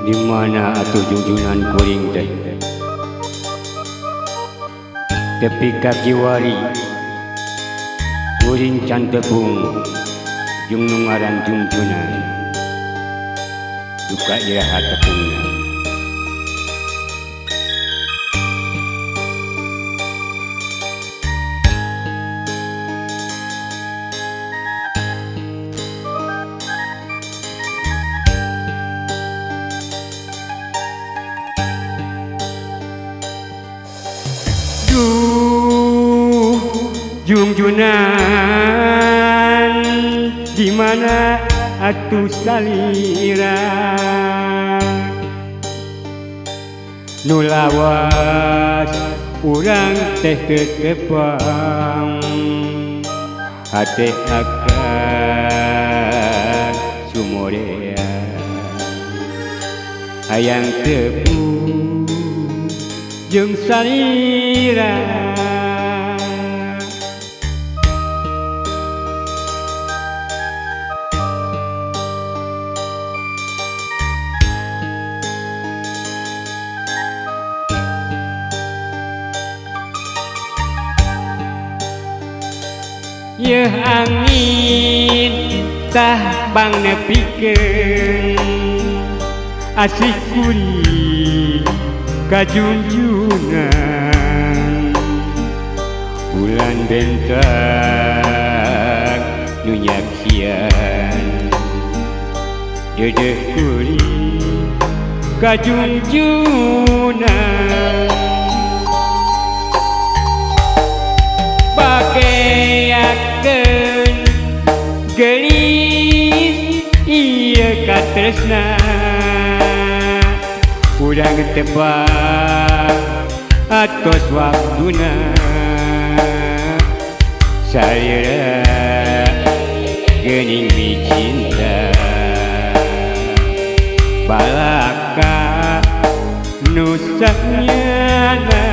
Di mana atuh junjunan kuring teh tepi kaki wari kuring can tepung jeung nu ngaran junjunan duka iraha tepungna. Junjunan di mana atuh salira nu lawas urang teh tetepang hate akan sumorea hayang tepung jeung salira. Yeuh angin tah bang nepikeun asih kuring ka junjungan bulan bentang nu nyaksian dedeh kuring ka junjunan bageakeun geulis ieu katresna urang tebak atos waktuna salira geuning dicinta balaka nu saenyana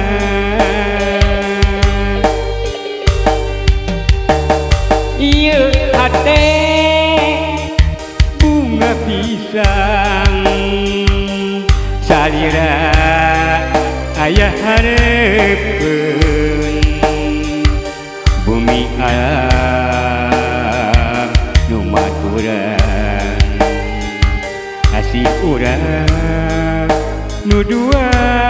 ieu hate bunga pisang salira aya hareupeun bumi alam nu maturan asih urang nu duaan.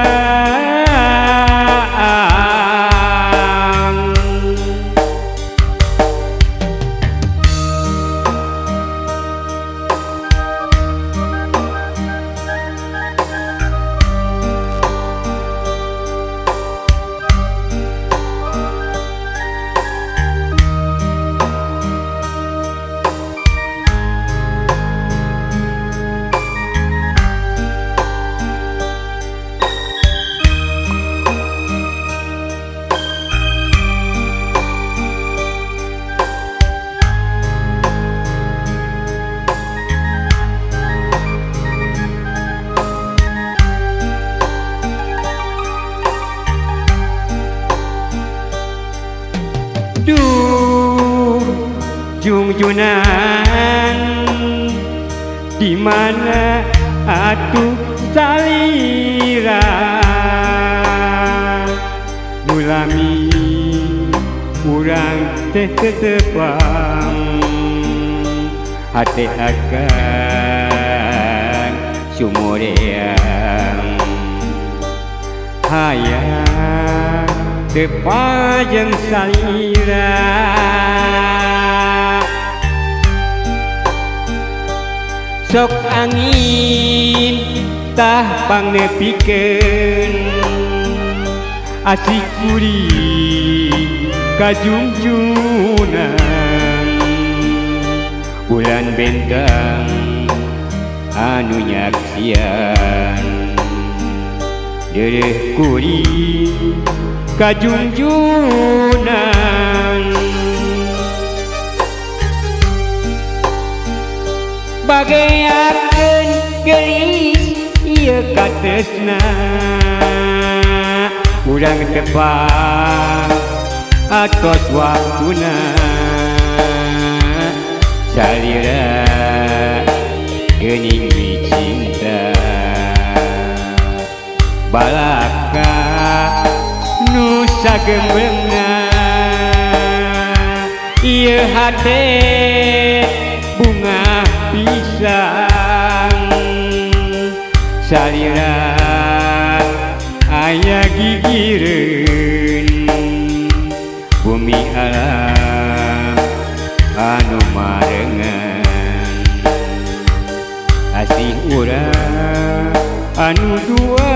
Junjunan di mana atuh salira mulami urang teh tetepang hate akan sumoreang hayang tepajeng salira sok angin tah pangnepikeun asih kuring ka junjunan bulan bentang anu nyaksian dedeh kuring ka junjunan bageakeun geulis ieu katresna urang tebak atos waktuna salira geuning dicinta balaka nu sagemengna ieu hate bunga pisang salira aya gigireun bumi alam anu marengan asih urang anu dua